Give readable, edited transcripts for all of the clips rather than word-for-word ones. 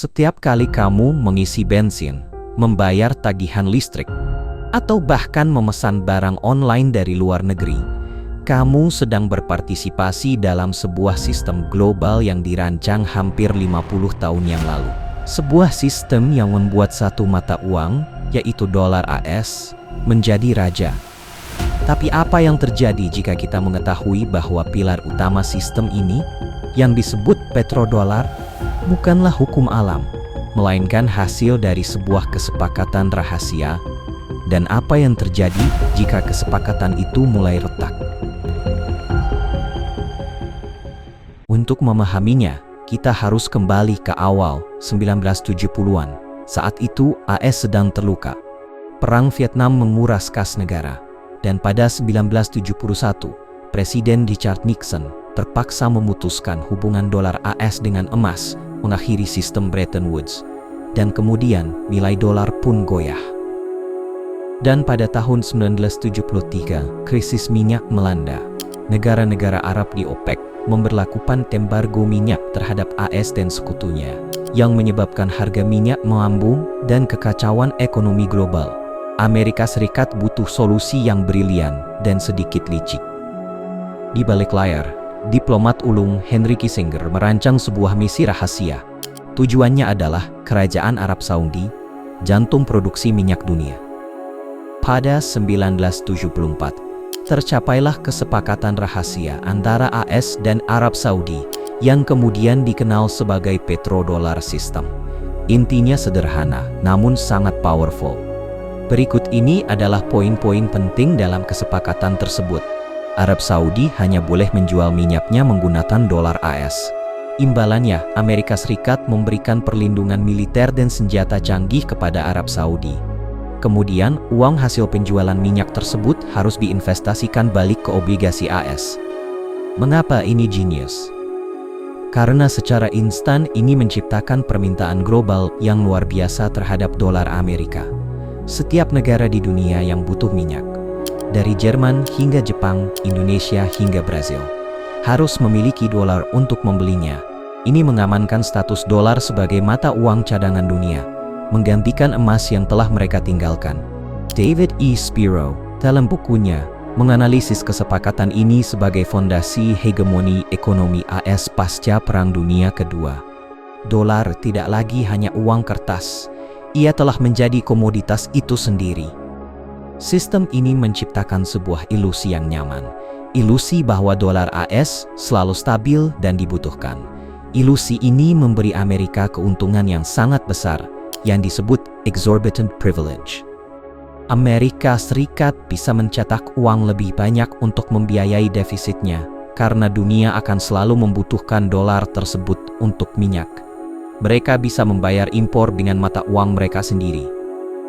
Setiap kali kamu mengisi bensin, membayar tagihan listrik, atau bahkan memesan barang online dari luar negeri, kamu sedang berpartisipasi dalam sebuah sistem global yang dirancang hampir 50 tahun yang lalu. Sebuah sistem yang membuat satu mata uang, yaitu dolar AS, menjadi raja. Tapi apa yang terjadi jika kita mengetahui bahwa pilar utama sistem ini, yang disebut petrodolar, bukanlah hukum alam, melainkan hasil dari sebuah kesepakatan rahasia? Dan apa yang terjadi jika kesepakatan itu mulai retak? Untuk memahaminya, kita harus kembali ke awal 1970-an. Saat itu AS sedang terluka. Perang Vietnam menguras kas negara. Dan pada 1971, Presiden Richard Nixon terpaksa memutuskan hubungan dolar AS dengan emas, mengakhiri sistem Bretton Woods. Dan kemudian nilai dolar pun goyah. Dan pada tahun 1973, krisis minyak melanda. Negara-negara Arab di OPEC memberlakukan embargo minyak terhadap AS dan sekutunya, yang menyebabkan harga minyak melambung dan kekacauan ekonomi global. Amerika Serikat butuh solusi yang brilian dan sedikit licik. Di balik layar, diplomat ulung Henry Kissinger merancang sebuah misi rahasia. Tujuannya adalah Kerajaan Arab Saudi, jantung produksi minyak dunia. Pada 1974, tercapailah kesepakatan rahasia antara AS dan Arab Saudi yang kemudian dikenal sebagai petrodolar system. Intinya sederhana, namun sangat powerful. Berikut ini adalah poin-poin penting dalam kesepakatan tersebut. Arab Saudi hanya boleh menjual minyaknya menggunakan dolar AS. Imbalannya, Amerika Serikat memberikan perlindungan militer dan senjata canggih kepada Arab Saudi. Kemudian, uang hasil penjualan minyak tersebut harus diinvestasikan balik ke obligasi AS. Mengapa ini jenius? Karena secara instan ini menciptakan permintaan global yang luar biasa terhadap dolar Amerika. Setiap negara di dunia yang butuh minyak, dari Jerman hingga Jepang, Indonesia hingga Brazil, harus memiliki dolar untuk membelinya. Ini mengamankan status dolar sebagai mata uang cadangan dunia, menggantikan emas yang telah mereka tinggalkan. David E. Spiro, dalam bukunya, menganalisis kesepakatan ini sebagai fondasi hegemoni ekonomi AS pasca Perang Dunia Kedua. Dolar tidak lagi hanya uang kertas, ia telah menjadi komoditas itu sendiri. Sistem ini menciptakan sebuah ilusi yang nyaman, ilusi bahwa dolar AS selalu stabil dan dibutuhkan. Ilusi ini memberi Amerika keuntungan yang sangat besar, yang disebut exorbitant privilege. Amerika Serikat bisa mencetak uang lebih banyak untuk membiayai defisitnya, karena dunia akan selalu membutuhkan dolar tersebut untuk minyak. Mereka bisa membayar impor dengan mata uang mereka sendiri.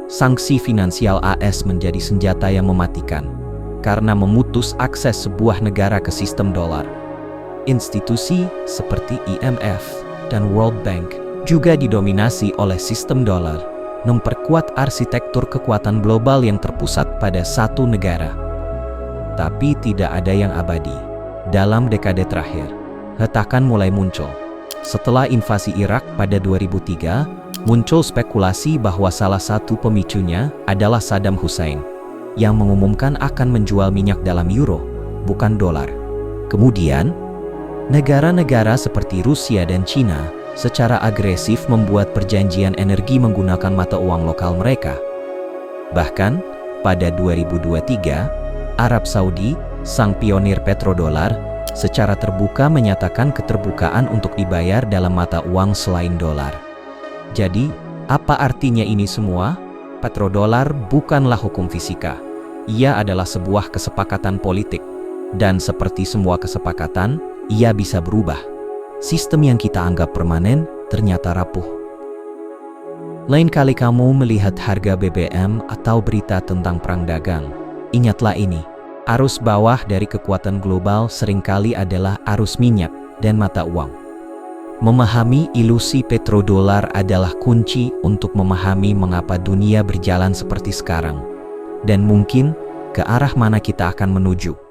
Sanksi finansial AS menjadi senjata yang mematikan, karena memutus akses sebuah negara ke sistem dolar. Institusi seperti IMF dan World Bank juga didominasi oleh sistem dolar, memperkuat arsitektur kekuatan global yang terpusat pada satu negara. Tapi tidak ada yang abadi. Dalam dekade terakhir, hetakan mulai muncul. Setelah invasi Irak pada 2003, muncul spekulasi bahwa salah satu pemicunya adalah Saddam Hussein, yang mengumumkan akan menjual minyak dalam euro, bukan dolar. Kemudian, negara-negara seperti Rusia dan China secara agresif membuat perjanjian energi menggunakan mata uang lokal mereka. Bahkan, pada 2023, Arab Saudi, sang pionir petrodolar, secara terbuka menyatakan keterbukaan untuk dibayar dalam mata uang selain dolar. Jadi, apa artinya ini semua? Petrodolar bukanlah hukum fisika. Ia adalah sebuah kesepakatan politik. Dan seperti semua kesepakatan, ia bisa berubah. Sistem yang kita anggap permanen ternyata rapuh. Lain kali kamu melihat harga BBM atau berita tentang perang dagang, ingatlah ini. Arus bawah dari kekuatan global seringkali adalah arus minyak dan mata uang. Memahami ilusi petrodolar adalah kunci untuk memahami mengapa dunia berjalan seperti sekarang, dan mungkin ke arah mana kita akan menuju.